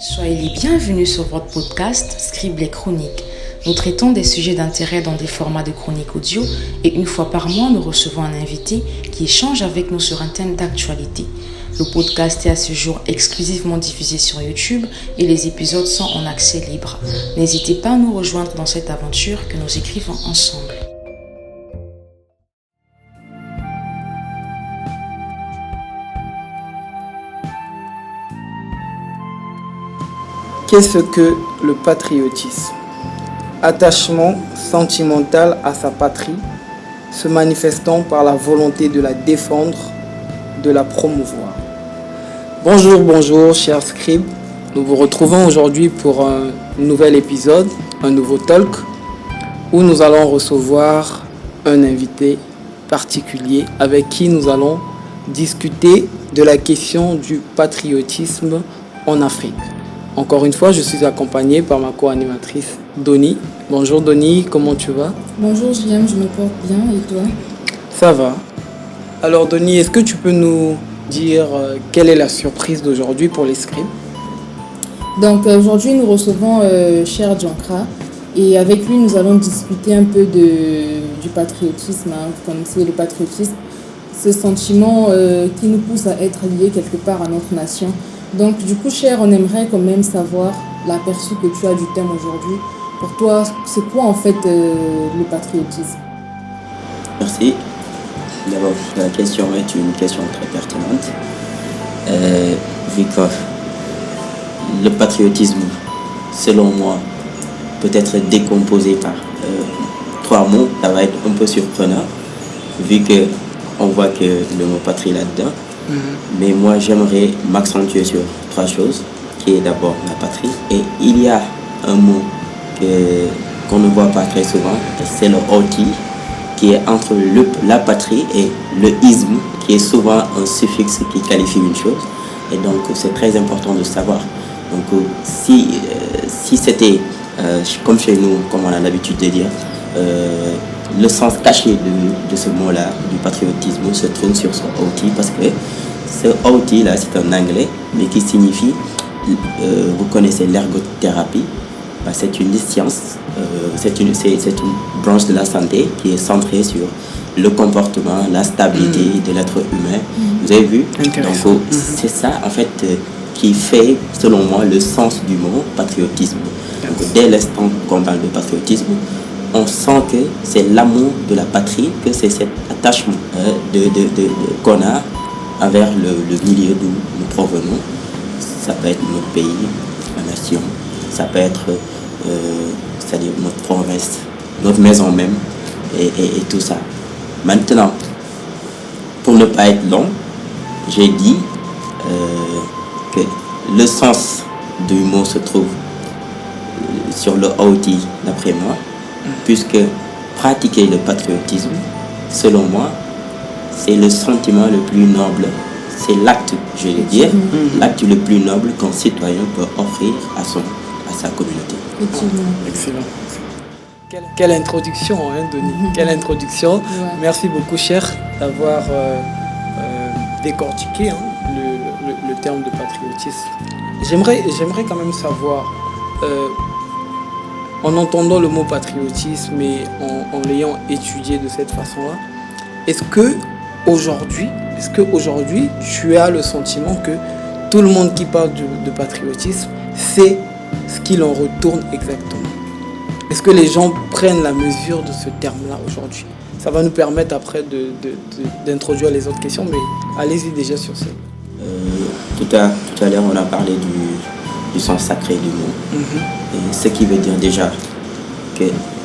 Soyez les bienvenus sur votre podcast Scribe les chroniques. Nous traitons des sujets d'intérêt dans des formats de chroniques audio et une fois par mois, nous recevons un invité qui échange avec nous sur un thème d'actualité. Le podcast est à ce jour exclusivement diffusé sur YouTube et les épisodes sont en accès libre. N'hésitez pas à nous rejoindre dans cette aventure que nous écrivons ensemble. Qu'est-ce que le patriotisme? Attachement sentimental à sa patrie, se manifestant par la volonté de la défendre, de la promouvoir. Bonjour, chers scribes. Nous vous retrouvons aujourd'hui pour un nouvel épisode, un nouveau talk, où nous allons recevoir un invité particulier avec qui nous allons discuter de la question du patriotisme en Afrique. Encore une fois, je suis accompagné par ma co-animatrice Doni. Bonjour Doni, comment tu vas? Bonjour Julien, je me porte bien et toi? Ça va. Alors Doni, est-ce que tu peux nous dire quelle est la surprise d'aujourd'hui pour les scribes? Donc aujourd'hui nous recevons Cher Diankra et avec lui nous allons discuter un peu du patriotisme. Vous connaissez le patriotisme, ce sentiment qui nous pousse à être liés quelque part à notre nation. Donc du coup Cher, on aimerait quand même savoir l'aperçu que tu as du thème aujourd'hui. Pour toi, c'est quoi en fait le patriotisme? Merci. D'abord, la question est une question très pertinente. Vu que le patriotisme, selon moi, peut être décomposé par trois mots, ça va être un peu surprenant, vu qu'on voit que le mot patrie là-dedans. Mais moi, j'aimerais m'accentuer sur trois choses, qui est d'abord la patrie. Et il y a un mot qu'on ne voit pas très souvent, c'est le oti, qui est entre la patrie et le isme, qui est souvent un suffixe qui qualifie une chose. Et donc, c'est très important de savoir. Donc, si c'était, comme chez nous, comme on a l'habitude de dire, le sens caché de ce mot-là, du patriotisme, se trouve sur son oti, parce que ce oti-là, c'est un anglais, mais qui signifie, vous connaissez l'ergothérapie, c'est une science, c'est une branche de la santé qui est centrée sur le comportement, la stabilité de l'être humain. Vous avez vu? Donc, c'est ça, en fait, qui fait, selon moi, le sens du mot patriotisme. Donc, dès l'instant qu'on parle de patriotisme, on sent que c'est l'amour de la patrie, que c'est cet attachement qu'on a envers le milieu d'où nous provenons. Ça peut être notre pays, la nation, ça peut être c'est-à-dire notre province, notre maison même, et tout ça. Maintenant, pour ne pas être long, j'ai dit que le sens du mot se trouve sur le OT, d'après moi, puisque pratiquer le patriotisme, selon moi, c'est le sentiment le plus noble, c'est l'acte, je vais dire, l'acte le plus noble qu'un citoyen peut offrir à sa communauté. Excellent. Quelle introduction, hein, Denis? Quelle introduction. Ouais. Merci beaucoup, Cher, d'avoir décortiqué le terme de patriotisme. J'aimerais quand même savoir, en entendant le mot patriotisme et en l'ayant étudié de cette façon-là, est-ce que aujourd'hui, tu as le sentiment que tout le monde qui parle de patriotisme sait ce qu'il en retourne exactement? Est-ce que les gens prennent la mesure de ce terme-là aujourd'hui? Ça va nous permettre après d'introduire les autres questions, mais allez-y déjà sur ça. Tout à l'heure, on a parlé du sens sacré du mot. Et ce qui veut dire déjà que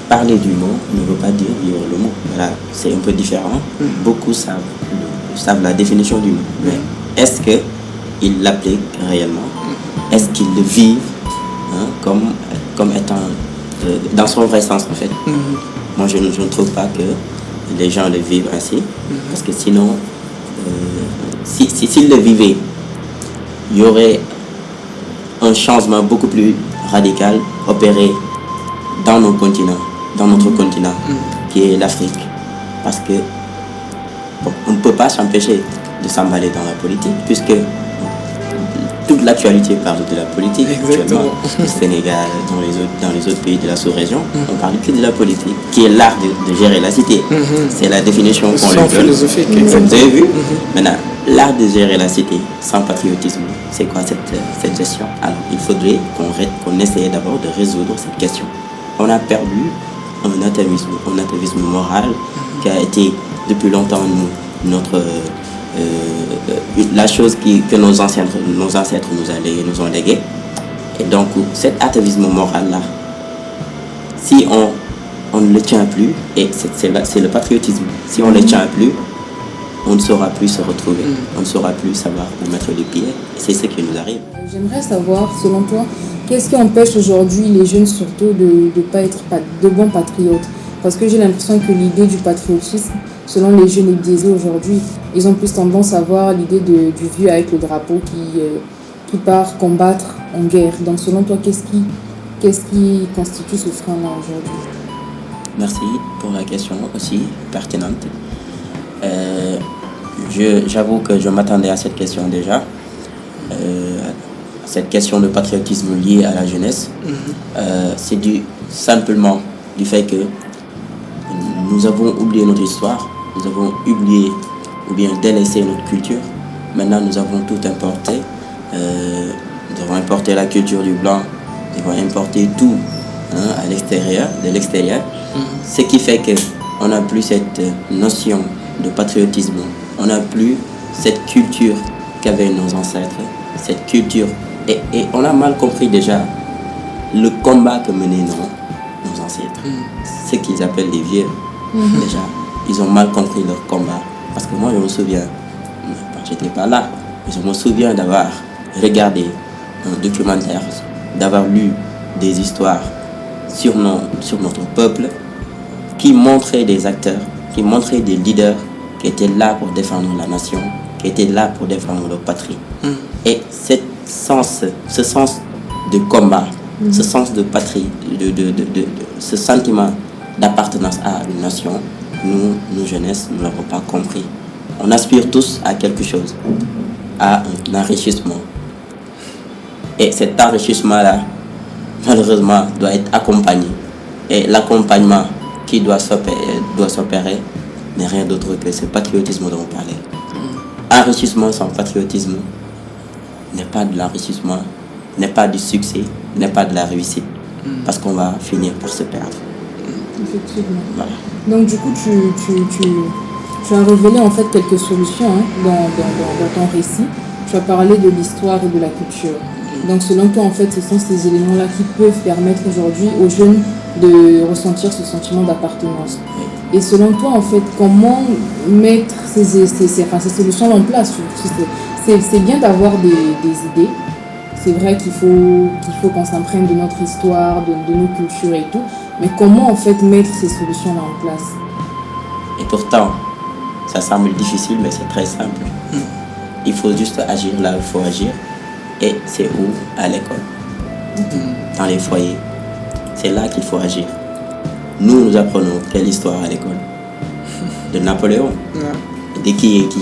parler du mot ne veut pas dire vivre le mot. Voilà, c'est un peu différent. Beaucoup savent la définition du mot. Mais est-ce qu'ils l'appliquent réellement? Est-ce qu'ils le vivent comme étant dans son vrai sens en fait? Moi je ne trouve pas que les gens le vivent ainsi, parce que sinon s'ils le vivaient, il y aurait un changement beaucoup plus radical opéré dans notre continent qui est l'Afrique, parce que on ne peut pas s'empêcher de s'emballer dans la politique, puisque toute l'actualité parle de la politique. Exactement. Actuellement, au Sénégal, dans les autres pays de la sous-région, on parle que de la politique, qui est l'art de gérer la cité. C'est la définition qu'on lui Sans donne. philosophique, Vous exactement. avez vu? Maintenant, l'art de gérer la cité sans patriotisme, c'est quoi cette gestion? Alors, il faudrait qu'on essaye d'abord de résoudre cette question. On a perdu un atavisme moral qui a été depuis longtemps la chose que nos ancêtres nous ont légué. Et donc, cet atavisme moral-là, si on ne le tient plus, et c'est le patriotisme, si on ne le tient plus, on ne saura plus se retrouver, on ne saura plus savoir où mettre les pieds. Et c'est ce qui nous arrive. J'aimerais savoir, selon toi, qu'est-ce qui empêche aujourd'hui les jeunes surtout de ne pas être de bons patriotes? Parce que j'ai l'impression que l'idée du patriotisme, selon les jeunes, est biaisée aujourd'hui. Ils ont plus tendance à voir l'idée du vieux avec le drapeau qui part combattre en guerre. Donc selon toi, qu'est-ce qui constitue ce frein-là aujourd'hui? Merci pour la question aussi pertinente. J'avoue que je m'attendais à cette question déjà. Cette question de patriotisme liée à la jeunesse, c'est simplement du fait que nous avons oublié notre histoire, nous avons oublié ou bien délaissé notre culture. Maintenant, nous avons tout importé. Nous avons importé la culture du blanc, nous avons importé tout à l'extérieur, de l'extérieur. Ce qui fait qu'on n'a plus cette notion de patriotisme, on n'a plus cette culture qu'avaient nos ancêtres, cette culture. Et on a mal compris déjà le combat que menaient nos ancêtres. Ce qu'ils appellent les vieux, déjà, ils ont mal compris leur combat. Parce que moi, je me souviens, j'étais pas là, mais je me souviens d'avoir regardé un documentaire, d'avoir lu des histoires sur notre peuple qui montraient des acteurs, qui montraient des leaders qui étaient là pour défendre la nation, qui étaient là pour défendre leur patrie. Et ce sens de combat, ce sens de patrie, ce sentiment d'appartenance à une nation, nous jeunesse, nous ne l'avons pas compris. On aspire tous à quelque chose, à un enrichissement. Et cet enrichissement-là, malheureusement, doit être accompagné. Et l'accompagnement qui doit s'opérer n'est rien d'autre que ce patriotisme dont on parlait. Enrichissement sans patriotisme n'est pas de l'enrichissement, n'est pas du succès, n'est pas de la réussite. Parce qu'on va finir par se perdre. Effectivement. Voilà. Donc du coup, tu as révélé en fait quelques solutions dans ton récit. Tu as parlé de l'histoire et de la culture. Donc selon toi, en fait, ce sont ces éléments-là qui peuvent permettre aujourd'hui aux jeunes de ressentir ce sentiment d'appartenance. Et selon toi, en fait, comment mettre ces solutions en place? C'est bien d'avoir des idées. C'est vrai qu'il faut qu'on s'imprègne de notre histoire, de nos cultures et tout. Mais comment en fait mettre ces solutions-là en place? Et pourtant, ça semble difficile, mais c'est très simple. Il faut juste agir là où il faut agir. Et c'est où? À l'école. Dans les foyers. C'est là qu'il faut agir. Nous apprenons quelle histoire à l'école? De Napoléon. De qui et qui?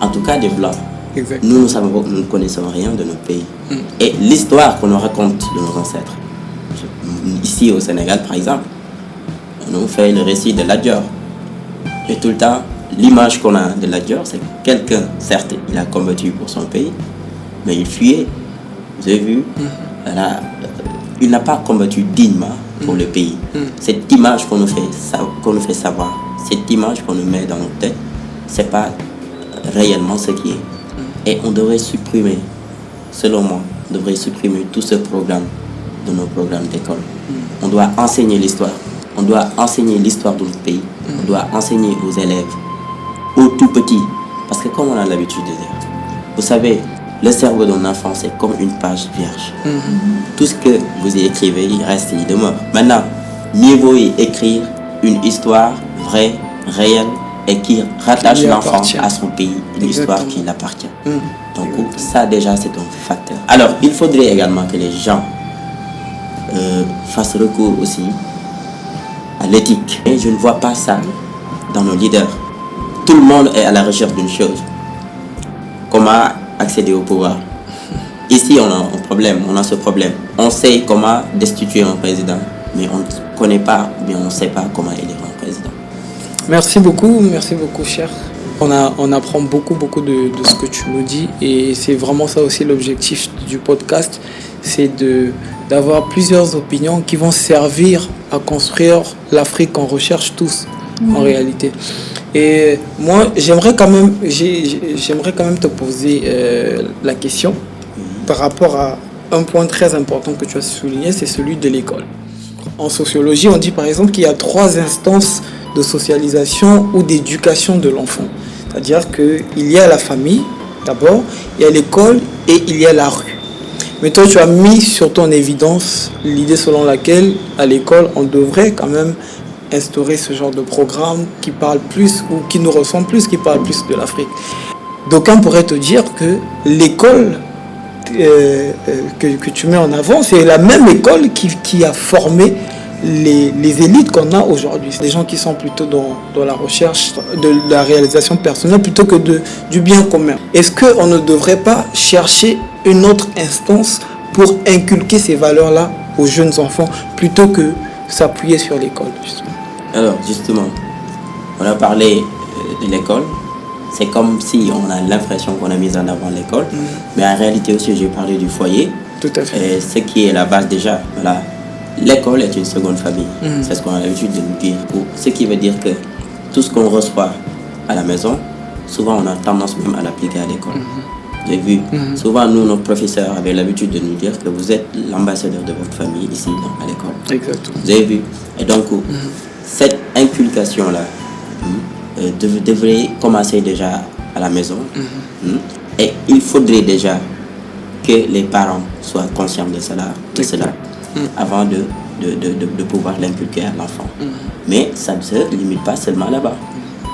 En tout cas des Blancs. Exactement. Nous ne connaissons rien de notre pays. Et l'histoire qu'on nous raconte de nos ancêtres, ici au Sénégal par exemple, on nous fait le récit de Lat Dior. Et tout le temps, l'image qu'on a de Lat Dior, c'est quelqu'un, certes, il a combattu pour son pays, mais il fuyait. Vous avez vu? Il n'a pas combattu dignement pour le pays. Cette image qu'on nous fait savoir, cette image qu'on nous met dans notre tête, c'est pas réellement ce qui est. Et on devrait supprimer, selon moi, on devrait supprimer tout ce programme de nos programmes d'école. On doit enseigner l'histoire. On doit enseigner l'histoire de notre pays. On doit enseigner aux élèves, aux tout petits. Parce que comme on a l'habitude de dire, vous savez, le cerveau d'un enfant, c'est comme une page vierge. Tout ce que vous y écrivez, il reste, il demeure. Maintenant, mieux vaut y écrire une histoire vraie, réelle, et qui rattache l'enfant à son pays, une histoire qui l'appartient. Donc ça déjà c'est un facteur. Alors il faudrait également que les gens fassent recours aussi à l'éthique. Et je ne vois pas ça dans nos leaders. Tout le monde est à la recherche d'une chose: comment accéder au pouvoir. Ici, on a un problème, on a ce problème. On sait comment destituer un président, mais on ne connaît pas, mais on ne sait pas comment élire un président. Merci beaucoup, cher. On apprend beaucoup de ce que tu nous dis et c'est vraiment ça aussi l'objectif du podcast, c'est d'avoir plusieurs opinions qui vont servir à construire l'Afrique qu'on recherche tous en réalité. Et moi, j'aimerais quand même te poser la question par rapport à un point très important que tu as souligné, c'est celui de l'école. En sociologie, on dit par exemple qu'il y a 3 instances de socialisation ou d'éducation de l'enfant. C'est-à-dire qu'il y a la famille, d'abord, il y a l'école et il y a la rue. Mais toi, tu as mis sur ton évidence l'idée selon laquelle, à l'école, on devrait quand même instaurer ce genre de programme qui parle plus ou qui nous ressemble plus, qui parle plus de l'Afrique. D'aucuns pourraient te dire que l'école que tu mets en avant, c'est la même école qui a formé les élites qu'on a aujourd'hui. C'est des gens qui sont plutôt dans la recherche de la réalisation personnelle plutôt que du bien commun. Est-ce qu'on ne devrait pas chercher une autre instance pour inculquer ces valeurs-là aux jeunes enfants plutôt que s'appuyer sur l'école, justement? Alors, justement, on a parlé de l'école. C'est comme si on a l'impression qu'on a mis en avant l'école. Mais en réalité aussi, j'ai parlé du foyer. Tout à fait. Ce qui est la base déjà. Voilà. L'école est une seconde famille. C'est ce qu'on a l'habitude de nous dire. Ce qui veut dire que tout ce qu'on reçoit à la maison, souvent on a tendance même à l'appliquer à l'école. Vous avez vu, souvent nous, nos professeurs avaient l'habitude de nous dire que vous êtes l'ambassadeur de votre famille ici à l'école. Exactement. Vous avez vu. Et donc, cette inculcation-là devrait commencer déjà à la maison. Et il faudrait déjà que les parents soient conscients de cela, avant de pouvoir l'inculquer à l'enfant. Mais ça ne se limite pas seulement là-bas.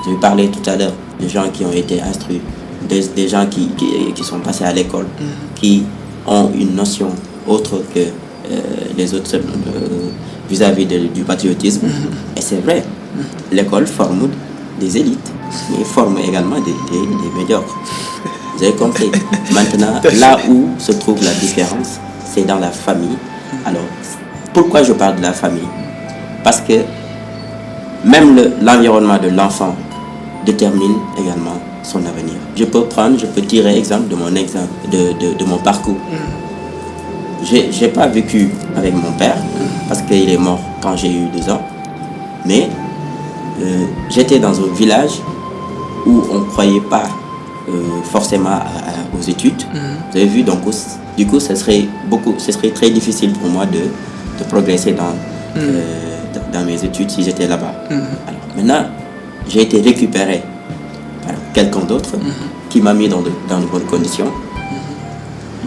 Je vais parler tout à l'heure de gens qui ont été instruits, des gens qui sont passés à l'école, qui ont une notion autre que les autres vis-à-vis du patriotisme. Et c'est vrai, l'école forme des élites, mais forme également des médiocres. Vous avez compris. Maintenant, là où se trouve la différence, c'est dans la famille. Alors, pourquoi je parle de la famille? Parce que même l'environnement de l'enfant détermine également son avenir. Je peux tirer exemple de mon parcours. J'ai pas vécu avec mon père parce qu'il est mort quand j'ai eu 2 ans, mais j'étais dans un village où on ne croyait pas forcément aux études. Vous avez vu, donc du coup, ce serait très difficile pour moi de progresser dans mes études si j'étais là-bas. Alors, maintenant, j'ai été récupéré par quelqu'un d'autre qui m'a mis dans de bonnes conditions.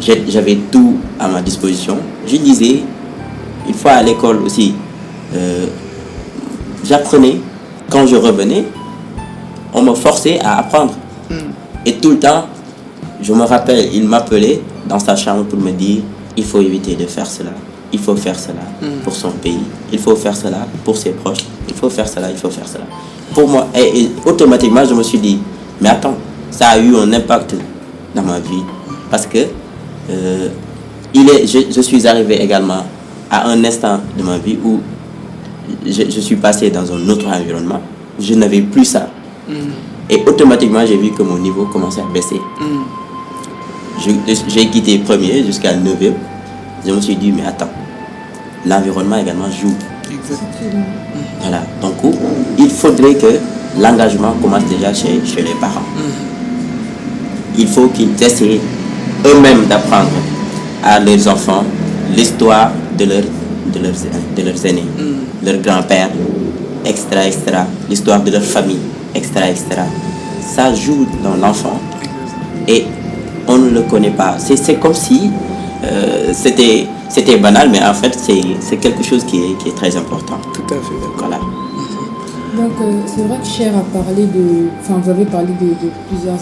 J'avais tout à ma disposition. Je disais, une fois à l'école aussi, j'apprenais. Quand je revenais, on me forçait à apprendre. Et tout le temps, je me rappelle, il m'appelait dans sa chambre pour me dire, il faut éviter de faire cela. Il faut faire cela pour son pays. Il faut faire cela pour ses proches. Il faut faire cela, il faut faire cela. Pour moi, et automatiquement, je me suis dit, mais attends, ça a eu un impact dans ma vie. Parce que je suis arrivé également à un instant de ma vie où je suis passé dans un autre environnement. Je n'avais plus ça. Et automatiquement, j'ai vu que mon niveau commençait à baisser. J'ai quitté premier jusqu'à 9e. Je me suis dit, mais attends, l'environnement également joue. Exactement. Voilà. Donc, il faudrait que l'engagement commence déjà chez les parents. Il faut qu'ils essaient eux-mêmes d'apprendre à leurs enfants l'histoire de leurs aînés, leurs grands-pères, extra, l'histoire de leur famille, extra. Ça joue dans l'enfant et on ne le connaît pas. C'est comme si c'était banal, mais en fait, c'est quelque chose qui est très important. Tout à fait. Voilà. Donc, c'est vrai que Cher a parlé vous avez parlé de plusieurs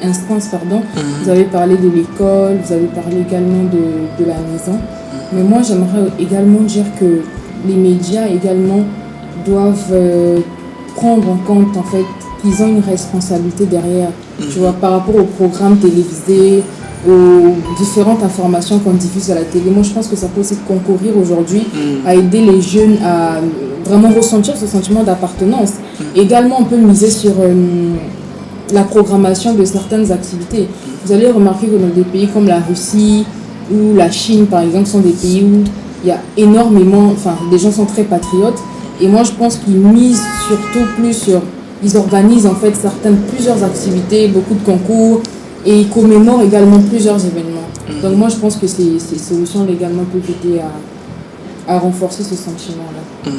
instances, pardon. Vous avez parlé de l'école, vous avez parlé également de la maison. Mais moi, j'aimerais également dire que les médias également doivent prendre en compte, en fait, qu'ils ont une responsabilité derrière. Tu vois, par rapport aux programmes télévisés, aux différentes informations qu'on diffuse à la télé. Moi, je pense que ça peut aussi concourir aujourd'hui à aider les jeunes à vraiment ressentir ce sentiment d'appartenance. Également, on peut miser sur la programmation de certaines activités. Vous allez remarquer que dans des pays comme la Russie ou la Chine, par exemple, sont des pays où il y a énormément, les gens sont très patriotes. Et moi, je pense qu'ils misent surtout plus sur... Ils organisent en fait plusieurs activités, beaucoup de concours, et ils commémorent également plusieurs événements. Donc moi, je pense que ces solutions également peuvent aider à renforcer ce sentiment-là.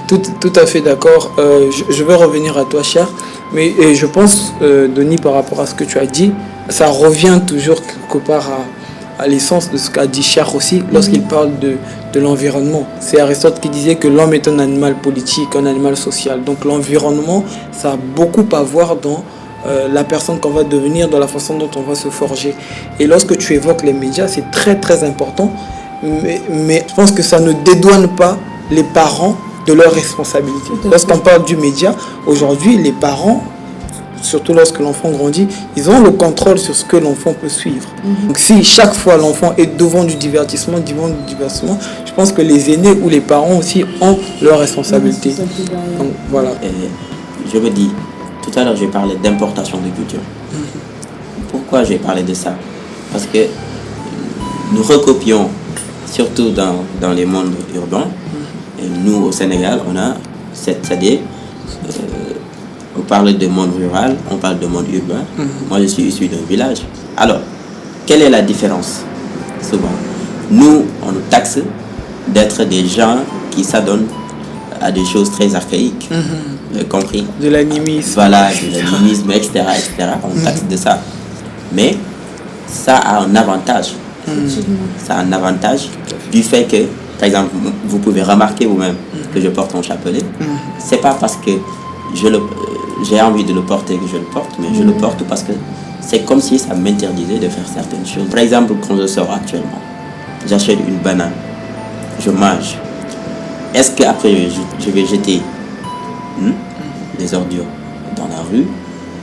Tout à fait d'accord. Je vais revenir à toi, Cher. Mais je pense, Denis, par rapport à ce que tu as dit, ça revient toujours quelque part à l'essence de ce qu'a dit Cher aussi lorsqu'il parle de l'environnement. C'est Aristote qui disait que l'homme est un animal politique, un animal social. Donc l'environnement, ça a beaucoup à voir dans la personne qu'on va devenir, dans la façon dont on va se forger. Et lorsque tu évoques les médias, c'est très très important. Mais je pense que ça ne dédouane pas les parents de leurs responsabilités. Lorsqu'on parle du média, aujourd'hui, les parents, surtout lorsque l'enfant grandit, ils ont le contrôle sur ce que l'enfant peut suivre. Donc si chaque fois l'enfant est devant du divertissement, je pense que les aînés ou les parents aussi ont leurs responsabilités. Donc voilà. Je me dis, tout à l'heure j'ai parlé d'importation de culture. Pourquoi j'ai parlé de ça? Parce que nous recopions, surtout dans les mondes urbains, et nous au Sénégal, on a c'est-à-dire on parle de monde rural, on parle de monde urbain. Moi, je suis issu d'un village. Alors, quelle est la différence? Souvent, nous, on nous taxe d'être des gens qui s'adonnent à des choses très archaïques, compris? De l'animisme. Voilà, de l'animisme, etc., etc. On taxe de ça. Mais ça a un avantage. Ça a un avantage du fait que, par exemple, vous pouvez remarquer vous-même que je porte mon chapelet. C'est pas parce que j'ai envie de le porter que je le porte, mais je le porte parce que c'est comme si ça m'interdisait de faire certaines choses. Par exemple, quand je sors actuellement, j'achète une banane, je mange. Est-ce qu'après je vais jeter les ordures dans la rue,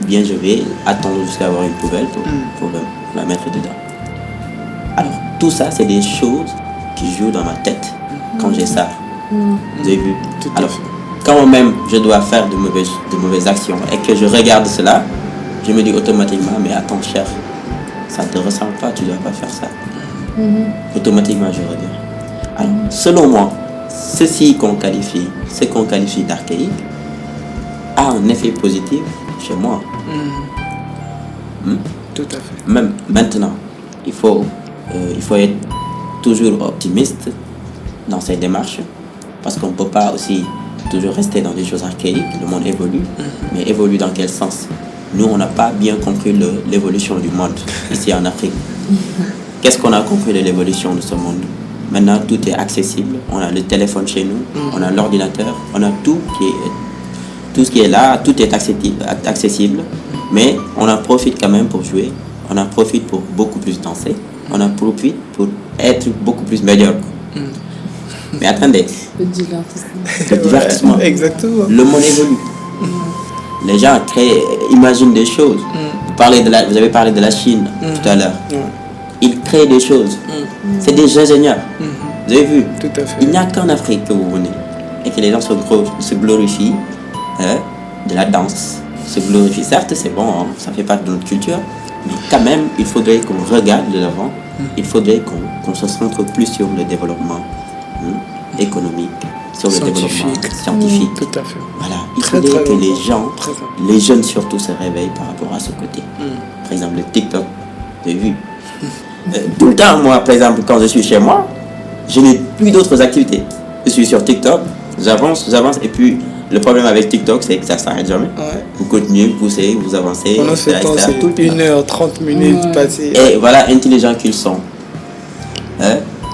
ou bien je vais attendre jusqu'à avoir une poubelle pour la mettre dedans? Alors, tout ça, c'est des choses qui jouent dans ma tête quand j'ai ça. Vous avez vu? Alors, quand même je dois faire de mauvaises actions et que je regarde cela, je me dis automatiquement, mais attends, Cher, ça ne te ressemble pas, tu ne dois pas faire ça. Automatiquement, je reviens. Alors, selon moi, ce qu'on qualifie d'archaïque a un effet positif chez moi. Tout à fait. Même maintenant, il faut être toujours optimiste dans ses démarches, parce qu'on ne peut pas aussi toujours rester dans des choses archaïques. Le monde évolue, mais évolue dans quel sens? Nous, on n'a pas bien compris l'évolution du monde ici en Afrique. Qu'est-ce qu'on a compris de l'évolution de ce monde? Maintenant, tout est accessible. On a le téléphone chez nous, on a l'ordinateur, on a tout ce qui est là, tout est accessible. Mais on en profite quand même pour jouer, on en profite pour beaucoup plus danser, on en profite pour être beaucoup plus meilleur. Mais attendez, Le divertissement. le divertissement, Exactement. le monde évolue. Les gens imaginent des choses. Vous avez parlé de la Chine tout à l'heure. Ils créent des choses. C'est des ingénieurs. Vous avez vu? Tout à fait. Il n'y a qu'en Afrique que vous venez et que les gens se glorifient de la danse, se glorifient. Certes, c'est bon, hein, ça fait partie de notre culture, mais quand même, il faudrait qu'on regarde de l'avant. Il faudrait qu'on se centre plus sur le développement économique, sur le développement scientifique. Tout à fait. Voilà, il faudrait que les gens, les jeunes surtout, se réveillent par rapport à ce côté. Par exemple, le TikTok, vous avez vu? Tout le temps, moi, par exemple, quand je suis chez moi, je n'ai plus d'autres activités. Je suis sur TikTok, j'avance, et puis le problème avec TikTok, c'est que ça ne s'arrête jamais. Vous continuez, vous poussez, vous avancez, Pendant ce temps, c'est tout 1h30 minutes passées. Et voilà, intelligents qu'ils sont.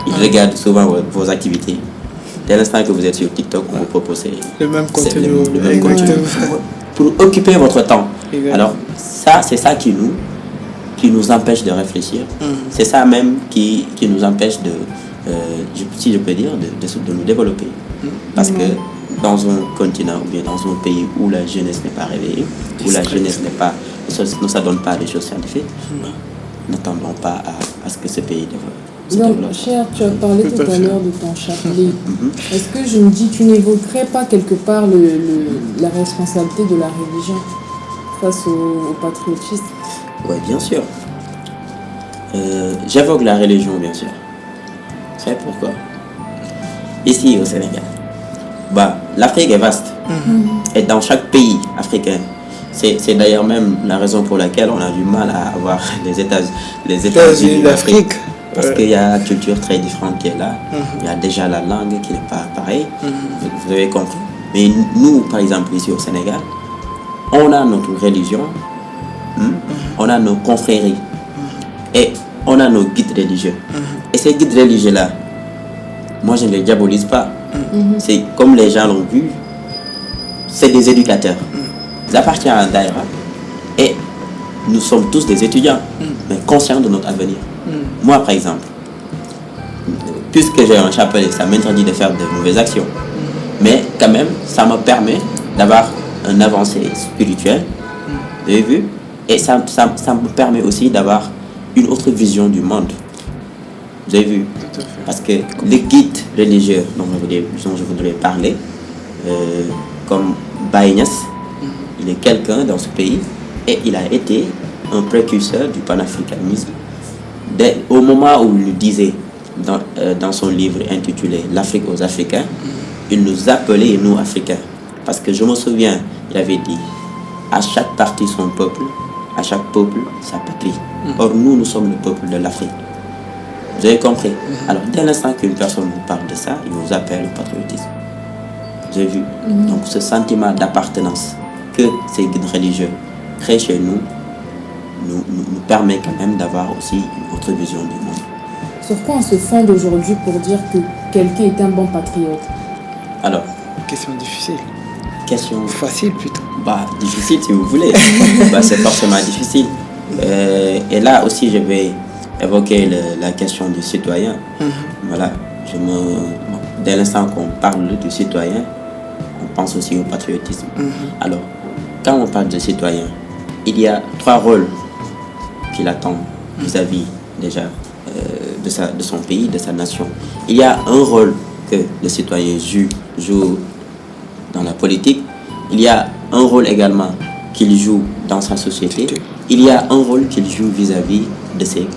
Ils regardent souvent vos activités. Dès l'instant que vous êtes sur TikTok, on vous propose Le même contenu. le même contenu pour occuper votre temps. Alors, ça, c'est ça qui nous empêche de réfléchir. C'est ça même qui nous empêche si je peux dire, de nous développer. Parce que dans un continent ou bien dans un pays où la jeunesse n'est pas réveillée, où la jeunesse ne s'adonne pas à des choses scientifiques, n'attendons pas à ce que ce pays se Donc, développe. cher, tu as parlé Tout tout à à fait. l'heure de ton chapelet. Est-ce que je me dis, tu n'évoquerais pas quelque part la responsabilité de la religion face au patriotisme? Oui, bien sûr. J'évoque la religion, bien sûr. Vous savez pourquoi? Ici, au Sénégal, l'Afrique est vaste. Et dans chaque pays africain, c'est d'ailleurs même la raison pour laquelle on a du mal à avoir les États-Unis d'Afrique. Parce qu'il y a une culture très différente qui est là. Il y a déjà la langue qui n'est pas pareille. Vous avez compris. Mais nous, par exemple, ici au Sénégal, on a notre religion, on a nos confréries et on a nos guides religieux. Et ces guides religieux-là, moi je ne les diabolise pas. C'est comme les gens l'ont vu, c'est des éducateurs. Ils appartiennent à un daïra et nous sommes tous des étudiants, mais conscients de notre avenir. Moi, par exemple, puisque j'ai un chapelet, ça m'interdit de faire de mauvaises actions. Mais quand même, ça me permet d'avoir un avancée spirituelle. Vous avez vu? Et ça me permet aussi d'avoir une autre vision du monde. Vous avez vu? Parce que les guides religieux dont je voudrais parler, comme Baye Niass, il est quelqu'un dans ce pays et il a été un précurseur du panafricanisme. Au moment où il nous disait dans son livre intitulé L'Afrique aux Africains, il nous appelait nous Africains. Parce que je me souviens, il avait dit à chaque parti son peuple, à chaque peuple sa patrie. Or nous sommes le peuple de l'Afrique. Vous avez compris? Alors dès l'instant qu'une personne vous parle de ça, il vous appelle le patriotisme. Vous avez vu? Donc ce sentiment d'appartenance que ces guides religieux créent chez nous permet quand même d'avoir aussi une autre vision du monde. Sur quoi on se fonde aujourd'hui pour dire que quelqu'un est un bon patriote? Alors, Question difficile. question Facile plutôt. difficile si vous voulez. C'est forcément difficile. Et là aussi, je vais évoquer la question du citoyen. Voilà. Dès l'instant qu'on parle du citoyen, on pense aussi au patriotisme. Alors, quand on parle de citoyen, il y a 3 rôles qu'il attend vis-à-vis déjà de son pays, de sa nation. Il y a un rôle que le citoyen joue dans la politique. Il y a un rôle également qu'il joue dans sa société. Il y a un rôle qu'il joue vis-à-vis de ses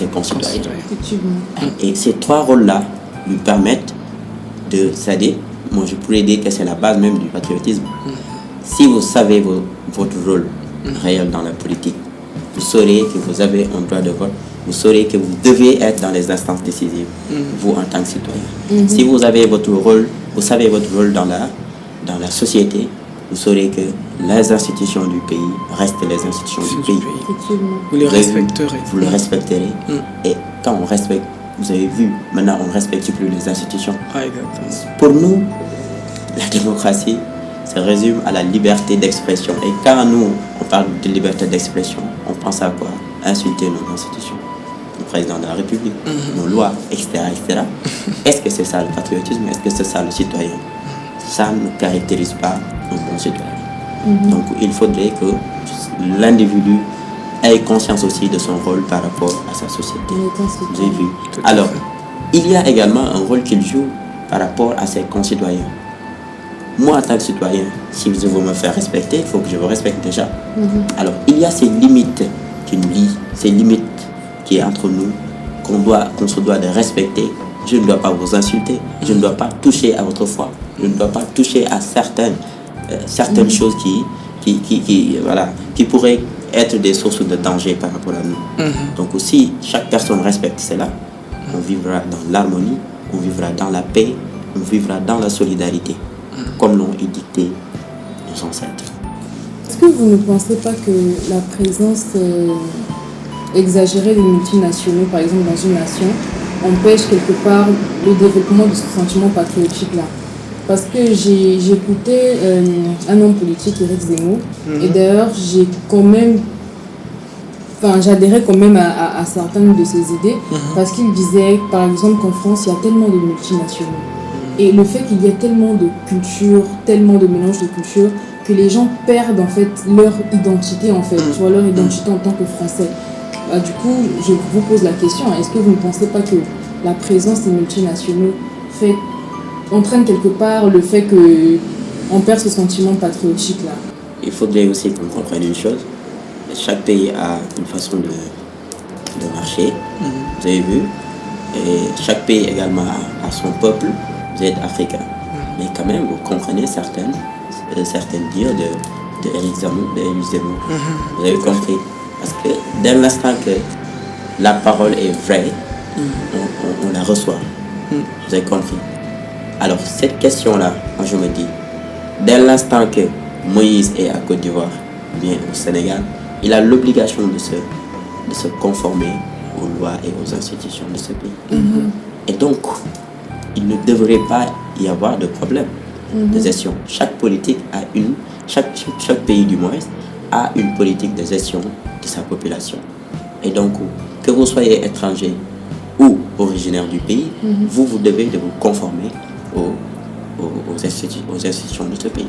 concitoyens. Effectivement. Et ces 3 rôles-là lui permettent de s'aider. Moi, je pourrais dire que c'est la base même du patriotisme. Si vous savez votre rôle réel dans la politique, vous saurez que vous avez un droit de vote, vous saurez que vous devez être dans les instances décisives, vous en tant que citoyen. Si vous avez votre rôle, vous savez votre rôle dans la société, vous saurez que les institutions du pays restent les institutions du pays. Effectivement. Vous les respecterez. Vous le respecterez. Et quand on respecte, vous avez vu, maintenant on ne respecte plus les institutions. Exactement. Pour nous, la démocratie se résume à la liberté d'expression. Et quand nous, on parle de liberté d'expression, on pense à quoi? Insulter nos institutions, le président de la République, nos lois, etc. etc. Est-ce que c'est ça le patriotisme? Est-ce que c'est ça le citoyen? Ça ne caractérise pas un bon citoyen. Donc il faudrait que l'individu ait conscience aussi de son rôle par rapport à sa société. Vous avez vu? Alors, il y a également un rôle qu'il joue par rapport à ses concitoyens. Moi, en tant que citoyen, si je veux me faire respecter, il faut que je me respecte déjà. Alors, il y a ces limites qui nous lient, ces limites qui est entre nous, qu'on se doit de respecter. Je ne dois pas vous insulter, je ne dois pas toucher à votre foi, je ne dois pas toucher à certaines choses qui pourraient être des sources de danger par rapport à nous. Donc aussi, chaque personne respecte cela, on vivra dans l'harmonie, on vivra dans la paix, on vivra dans la solidarité, comme l'ont édicté nos ancêtres. Est-ce que vous ne pensez pas que la présence exagérée des multinationaux, par exemple dans une nation, empêche quelque part le développement de ce sentiment patriotique-là? Parce que j'ai écouté un homme politique, Éric Zemmour, et d'ailleurs j'adhérais quand même à certaines de ses idées, parce qu'il disait par exemple qu'en France il y a tellement de multinationaux, et le fait qu'il y ait tellement de cultures, tellement de mélange de cultures, que les gens perdent en fait leur identité en fait, tu vois, leur identité en tant que Français. Du coup, je vous pose la question, est-ce que vous ne pensez pas que la présence des multinationaux entraîne quelque part le fait qu'on perd ce sentiment patriotique-là? Il faudrait aussi qu'on comprenne une chose. Chaque pays a une façon de marcher, vous avez vu. Et chaque pays également a son peuple. Vous êtes africain. Mais quand même, vous comprenez certaines dires de Éric Zemmour. Vous avez compris. Parce que dès l'instant que la parole est vraie, on la reçoit. Vous avez compris. Alors, cette question-là, moi je me dis, dès l'instant que Moïse est à Côte d'Ivoire, bien au Sénégal, il a l'obligation de se conformer aux lois et aux institutions de ce pays. Et donc, il ne devrait pas y avoir de problème de gestion. Chaque politique a chaque pays du moins a une politique de gestion de sa population. Et donc, que vous soyez étranger ou originaire du pays, vous devez de vous conformer aux institutions de ce pays.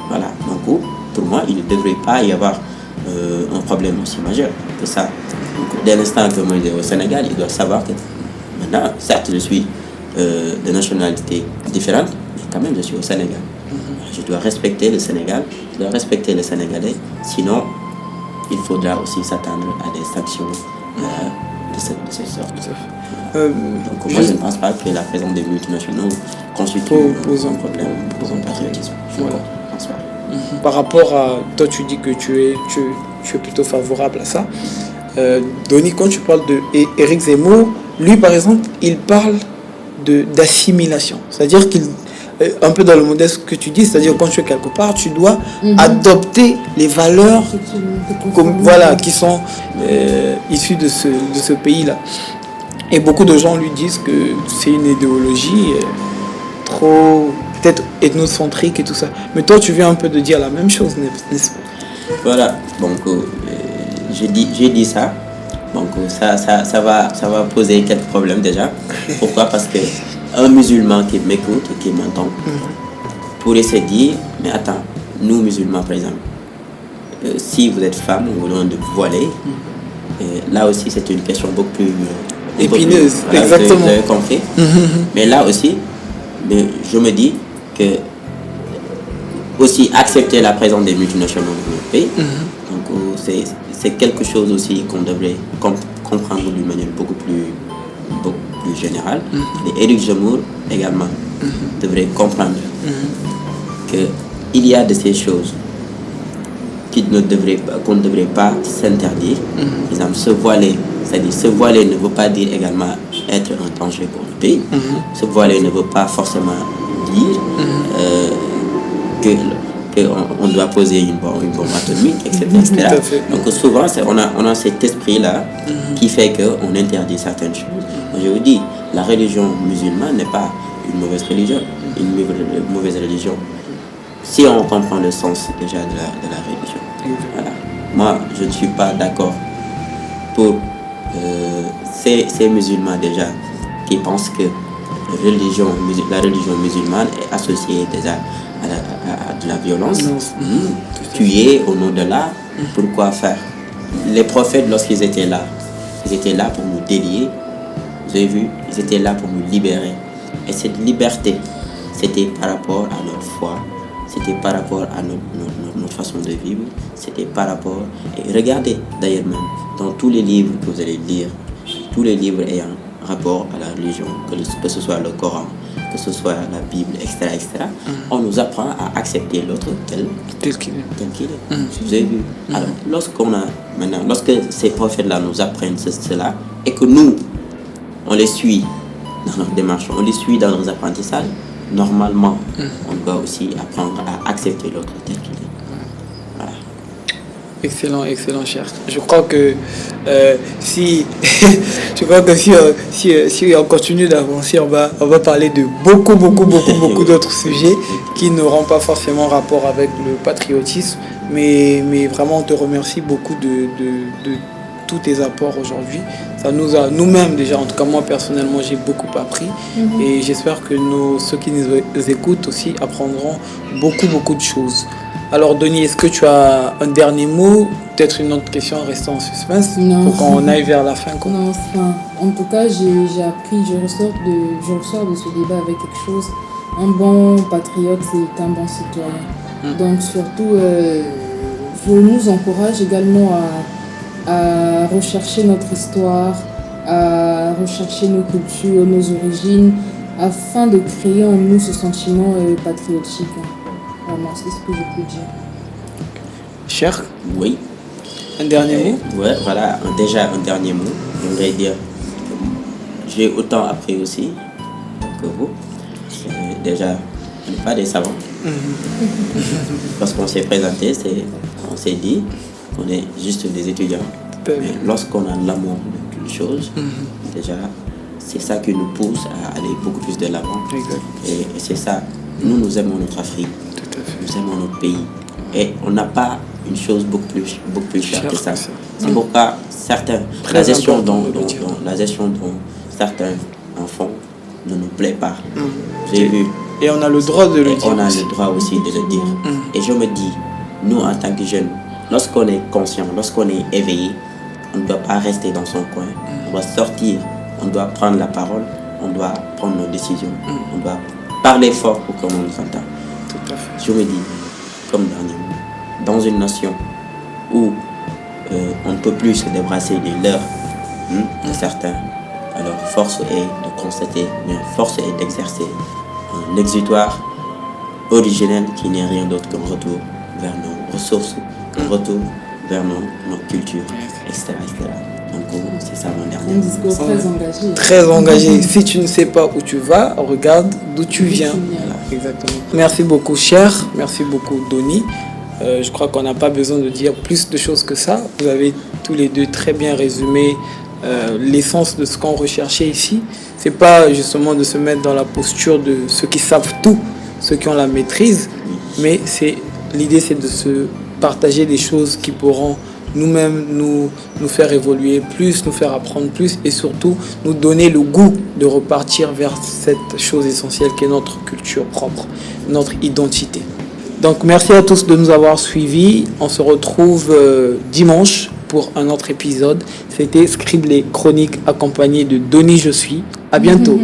Voilà. Donc, pour moi, il ne devrait pas y avoir un problème aussi majeur que ça. Donc, dès l'instant que moi je suis au Sénégal, il doit savoir que maintenant, certes, je suis de nationalité différente, mais quand même, je suis au Sénégal. Je dois respecter le Sénégal, je dois respecter les Sénégalais, sinon, il faudra aussi s'attendre à des sanctions de cette sorte. Donc, moi, je ne pense pas que la présence des multinationaux constitue un problème pour un patriotisme. Je ne pense pas. Par rapport à toi, tu dis que tu es plutôt favorable à ça. Donny, quand tu parles de Éric Zemmour, lui par exemple, il parle d'assimilation. C'est-à-dire qu'il, un peu dans le modèle que tu dis, c'est-à-dire quand tu es quelque part, tu dois adopter les valeurs qui sont issues de ce pays-là. Et beaucoup de gens lui disent que c'est une idéologie trop peut-être ethnocentrique et tout ça. Mais toi, tu viens un peu de dire la même chose, n'est-ce pas? Voilà, donc j'ai dit ça. Donc ça va poser quelques problèmes déjà. Pourquoi? Parce que un musulman qui m'écoute et qui m'entend pourrait se dire, mais attends, nous musulmans par exemple, si vous êtes femme, vous voulez de voiler, là aussi c'est une question beaucoup plus épineuse. Voilà, exactement. Vous avez compris. Mais là aussi, je me dis que aussi accepter la présence des multinationaux dans notre pays, donc c'est quelque chose aussi qu'on devrait comprendre d'une manière beaucoup plus générale. Et Éric Zemmour également devrait comprendre qu'il y a de ces choses qu'on ne devrait pas s'interdire. Par exemple, se voiler. C'est-à-dire, se voiler ne veut pas dire également être un danger pour le pays. Se voiler ne veut pas forcément dire qu'on doit poser une bombe atomique, etc. Donc souvent, on a cet esprit-là qui fait qu'on interdit certaines choses. Je vous dis, la religion musulmane n'est pas une mauvaise religion. Une mauvaise religion, si on comprend le sens déjà de la religion. Voilà. Moi, je ne suis pas d'accord pour ces musulmans déjà qui pensent que la religion musulmane est associée déjà à de la violence. Tuer au nom de là, pourquoi faire? Les prophètes, lorsqu'ils étaient là pour nous délier. Vous avez vu, ils étaient là pour nous libérer. Et cette liberté, c'était par rapport à notre foi, c'était par rapport à notre façon de vivre, c'était par rapport... Et regardez d'ailleurs même, dans tous les livres que vous allez lire, tous les livres ayant rapport à la religion, que ce soit le Coran, que ce soit la Bible, etc., on nous apprend à accepter l'autre tel qu'il est. Vous avez vu? Alors, lorsque ces prophètes-là nous apprennent cela, et que nous, on les suit dans notre démarche, on les suit dans nos apprentissages, normalement, on doit aussi apprendre à accepter l'autre tel qu'il est. Voilà. Excellent, cher. Je crois que si on continue d'avancer, on va parler de beaucoup d'autres sujets qui n'auront pas forcément rapport avec le patriotisme. Mais vraiment, on te remercie beaucoup de tous tes apports aujourd'hui. Ça nous a, nous-mêmes déjà, en tout cas moi personnellement, j'ai beaucoup appris. Et j'espère que ceux qui nous écoutent aussi apprendront beaucoup de choses. Alors Denis, est-ce que tu as un dernier mot? Peut-être une autre question restant en suspense Non. pour qu'on aille vers la fin, quoi. Non, enfin, en tout cas, j'ai appris, je ressors de ce débat avec quelque chose. Un bon patriote, c'est un bon citoyen. Donc surtout, je nous encourage également à rechercher notre histoire, à rechercher nos cultures, nos origines, afin de créer en nous ce sentiment patriotique. Vraiment, c'est ce que je peux dire. Cher, Oui. un dernier mot? Ouais, voilà, déjà un dernier mot. J'aimerais dire, j'ai autant appris aussi que vous. Déjà, on n'est pas des savants. Lorsqu'on s'est présenté, on s'est dit qu'on est juste des étudiants. Mais lorsqu'on a l'amour d'une chose, déjà, c'est ça qui nous pousse à aller beaucoup plus de l'avant. Et c'est ça. Nous aimons notre Afrique. Nous aimons notre pays. Et on n'a pas une chose beaucoup plus chère que ça. C'est pourquoi la gestion dont certains en font ne nous plaît pas. J'ai vu. Et on a le droit de le dire. On a le droit aussi de le dire. Et je me dis, nous en tant que jeunes, lorsqu'on est conscient, lorsqu'on est éveillé, on ne doit pas rester dans son coin. On doit sortir, on doit prendre la parole, on doit prendre nos décisions. On doit parler fort pour qu'on nous entende. Tout à fait. Je me dis, comme dernier mot, dans une nation où on ne peut plus se débarrasser des leurs de certains, alors force est de constater, mais force est d'exercer un exutoire originel qui n'est rien d'autre qu'un retour vers nos ressources, un retour vers nos cultures, etc. Donc c'est ça mon dernier Un mot. discours très engagé. Très engagé. Si tu ne sais pas où tu vas, regarde d'où tu viens. Voilà, exactement. Merci beaucoup, Cher. Merci beaucoup, Denis. Je crois qu'on n'a pas besoin de dire plus de choses que ça. Vous avez tous les deux très bien résumé l'essence de ce qu'on recherchait ici. C'est pas justement de se mettre dans la posture de ceux qui savent tout, ceux qui ont la maîtrise, mais l'idée c'est de se partager des choses qui pourront nous-mêmes nous faire évoluer plus, nous faire apprendre plus et surtout nous donner le goût de repartir vers cette chose essentielle qui est notre culture propre, notre identité. Donc merci à tous de nous avoir suivis. On se retrouve dimanche pour un autre épisode. C'était Scriblé Chronique accompagné de Denis Je suis. À bientôt.